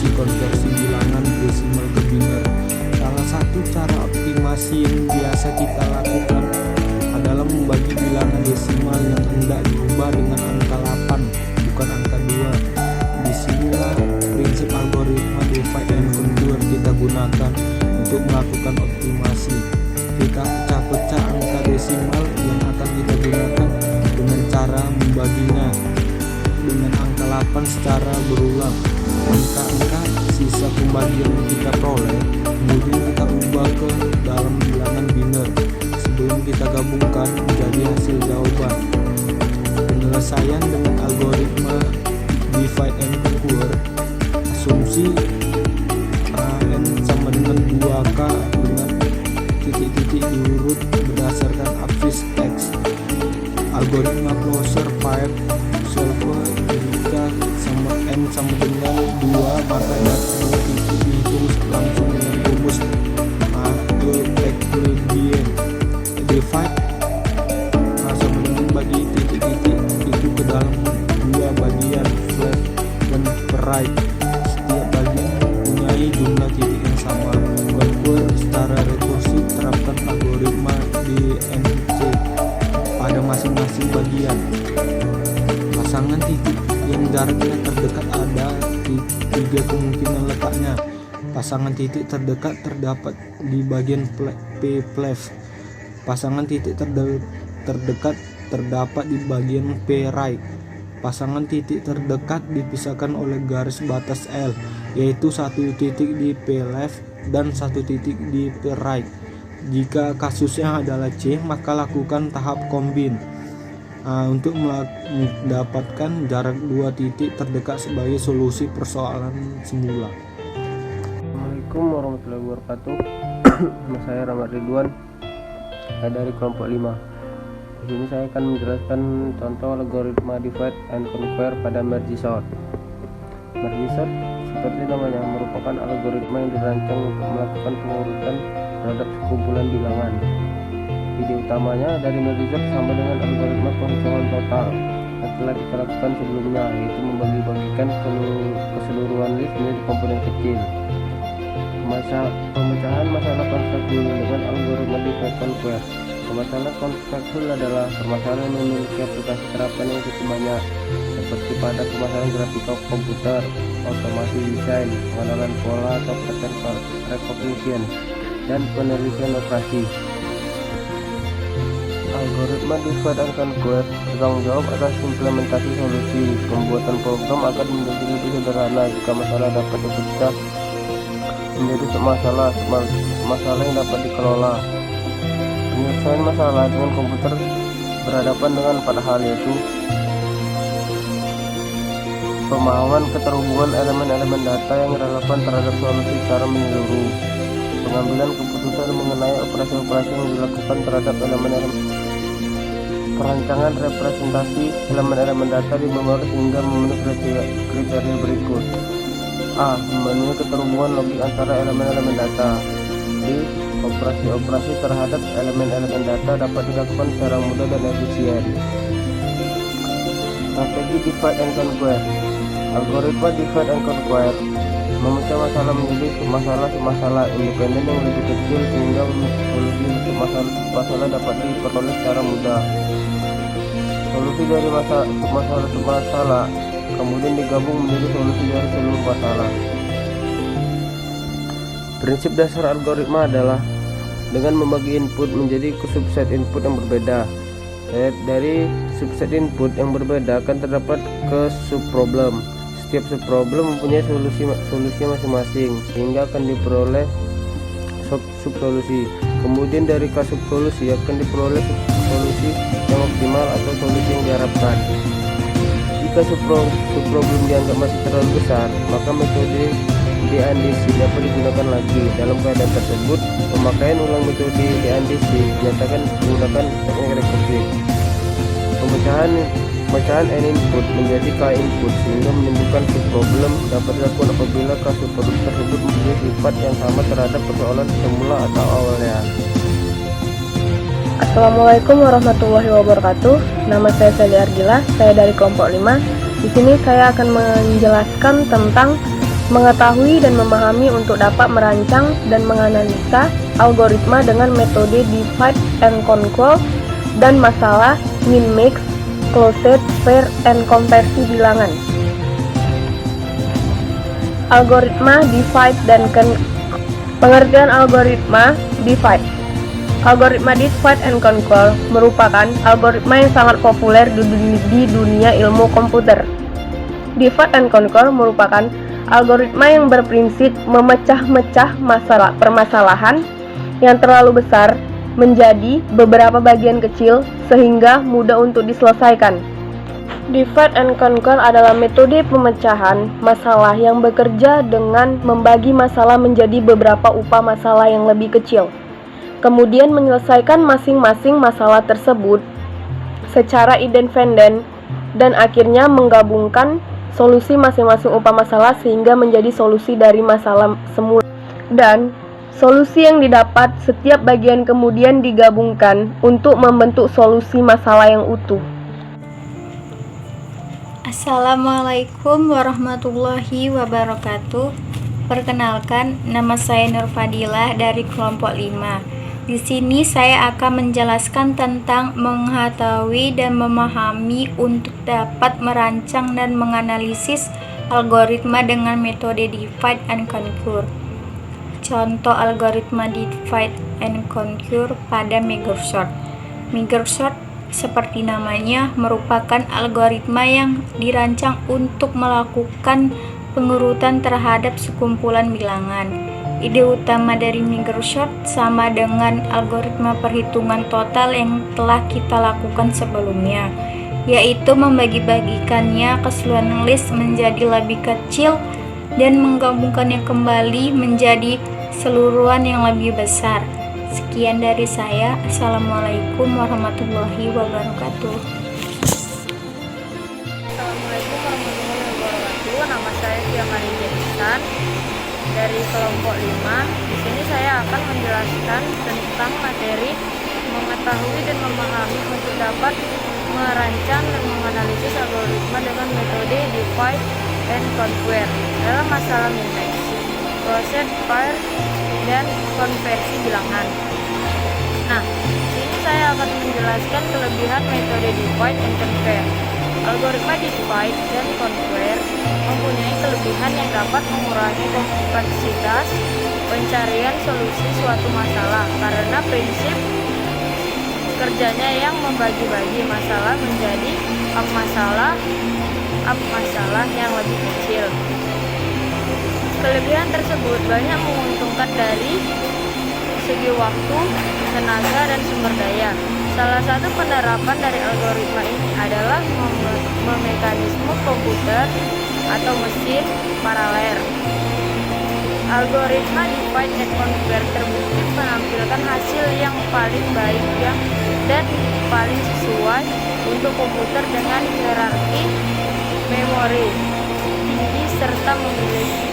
solusi konversi bilangan desimal ke biner. Salah satu cara optimasi yang biasa kita lakukan adalah membagi bilangan desimal yang hendak diubah dengan angka 8, bukan angka 2. Disinilah prinsip algoritma divide and conquer kita gunakan untuk melakukan optimasi. Kita pecah-pecah angka desimal yang akan kita gunakan dengan cara membaginya dengan angka 8 secara berulang. Angka-angka sisa pembagian yang kita peroleh kemudian kita ubah ke dalam bilangan biner sebelum kita gabungkan menjadi hasil jawaban. Penyelesaian dengan algoritma divide and conquer, asumsi n sama dengan 2k dengan titik-titik diurut berdasarkan absis teks. Algoritma closure pipe solver jika n sama dengan 2 maka data titik dihitung langsung dengan rumus Maclaurin. Divide sama dengan bagi titik-titik itu ke dalam dua bagian flat dan right. Setiap bagian mempunyai jumlah titik yang sama. Conquer secara rekursif terapkan algoritma DNC pada masing-masing bagian. Pasangan titik yang jaraknya terdekat ada 3 kemungkinan letaknya. Pasangan titik terdekat terdapat di bagian P-left. Pasangan titik terdekat terdapat di bagian P-right. Pasangan titik terdekat dipisahkan oleh garis batas L, yaitu satu titik di P-left dan satu titik di P-right. Jika kasusnya adalah C, maka lakukan tahap combine untuk mendapatkan jarak dua titik terdekat sebagai solusi persoalan semula. Assalamualaikum warahmatullahi wabarakatuh. Nama saya Rahmat Ridwan, saya dari kelompok 5. Di sini saya akan menjelaskan contoh algoritma divide and conquer pada merge sort. Merge sort seperti namanya merupakan algoritma yang dirancang untuk melakukan pengurutan terhadap sekumpulan bilangan. Ide utamanya dari merge sort sama dengan algoritma penghitungan total yang telah kita lakukan sebelumnya, yaitu membagi-bagikan keseluruhan list menjadi komponen kecil. Pemecahan masalah konseptual dengan algoritma divide conquer. Masalah konseptual adalah permasalahan yang memiliki aplikasi terapan yang cukup banyak, seperti pada permasalahan grafika komputer, otomasi desain, pengenalan pola atau pattern recognition, dan penelitian operasi. Algoritma divide and conquer bertanggung jawab atas implementasi solusi. Pembuatan program akan menjadi lebih sederhana jika masalah dapat dipecah menjadi masalah yang dapat dikelola. Penyelesaian masalah dengan komputer berhadapan dengan 4 hal, yaitu pemahaman keterhubungan elemen-elemen data yang relevan terhadap solusi secara menyeluruh, pengambilan keputusan mengenai operasi-operasi yang dilakukan terhadap elemen-elemen, perancangan representasi elemen-elemen data di memori hingga memenuhi kriteria berikut. A. Memenuhi keterhubungan logik antara elemen-elemen data. B. Operasi-operasi terhadap elemen-elemen data dapat dilakukan secara mudah dan efisien. Strategi divide and conquer. Algoritma divide and conquer memecah masalah menjadi masalah independen yang lebih kecil sehingga solusi untuk masalah dapat diperoleh secara mudah. Solusi dari masalah kemudian digabung menjadi solusi dari seluruh masalah. Prinsip dasar algoritma adalah dengan membagi input menjadi subset input yang berbeda. Dari subset input yang berbeda akan terdapat ke subproblem. Setiap subproblem mempunyai solusi masing-masing sehingga akan diperoleh subsolusi. Kemudian dari subsolusi akan diperoleh solusi yang optimal atau solusi yang diharapkan. Jika subproblem dianggap masih terlalu besar, maka metode DNDC dapat digunakan lagi. Dalam keadaan tersebut, pemakaian ulang metode DNDC dinyatakan menggunakan teknik rekursif. Pemecahan n input menjadi k input sehingga menimbulkan subproblem dapat dilakukan apabila k subproblem tersebut mempunyai sifat yang sama terhadap persoalan semula atau awalnya. Assalamualaikum warahmatullahi wabarakatuh. Nama saya Sally Argila, saya dari kelompok 5. Di sini saya akan menjelaskan tentang mengetahui dan memahami untuk dapat merancang dan menganalisa algoritma dengan metode divide and conquer dan masalah min-max, closed, pair, and konversi bilangan. Algoritma divide dan pengertian algoritma divide. Algoritma divide and conquer merupakan algoritma yang sangat populer di dunia ilmu komputer. Divide and conquer merupakan algoritma yang berprinsip memecah-mecah permasalahan yang terlalu besar menjadi beberapa bagian kecil sehingga mudah untuk diselesaikan. Divide and conquer adalah metode pemecahan masalah yang bekerja dengan membagi masalah menjadi beberapa upah masalah yang lebih kecil, kemudian menyelesaikan masing-masing masalah tersebut secara independen dan akhirnya menggabungkan solusi masing-masing upah masalah sehingga menjadi solusi dari masalah semula. Dan solusi yang didapat setiap bagian kemudian digabungkan untuk membentuk solusi masalah yang utuh. Assalamualaikum warahmatullahi wabarakatuh. Perkenalkan, nama saya Nur Fadilah dari kelompok 5. Di sini saya akan menjelaskan tentang mengetahui dan memahami untuk dapat merancang dan menganalisis algoritma dengan metode divide and conquer. Contoh algoritma divide and conquer pada Microsoft. Microsoft seperti namanya merupakan algoritma yang dirancang untuk melakukan pengurutan terhadap sekumpulan bilangan. Ide utama dari Microsoft sama dengan algoritma perhitungan total yang telah kita lakukan sebelumnya, yaitu membagi-bagikannya keseluruhan list menjadi lebih kecil dan menggabungkannya kembali menjadi keseluruhan yang lebih besar. Sekian dari saya. Assalamualaikum warahmatullahi wabarakatuh. Assalamualaikum warahmatullahi wabarakatuh. Nama saya Kiamani Jenisan dari kelompok 5. Di sini saya akan menjelaskan tentang materi mengetahui dan memahami untuk dapat merancang dan menganalisis algoritma dengan metode divide and conquer dalam masalah min-max, closed, pair, dan konversi bilangan. Nah, sini saya akan menjelaskan kelebihan metode divide and conquer. Algoritma divide dan conquer mempunyai kelebihan yang dapat mengurangi kompleksitas pencarian solusi suatu masalah karena prinsip kerjanya yang membagi-bagi masalah menjadi masalah yang lebih kecil. Kelebihan tersebut banyak menguntungkan dari segi waktu, tenaga, dan sumber daya. Salah satu penerapan dari algoritma ini adalah mekanisme komputer atau mesin paralel. Algoritma divide and conquer terbukti menampilkan hasil yang paling baik dan paling sesuai untuk komputer dengan hierarki memori tinggi serta memiliki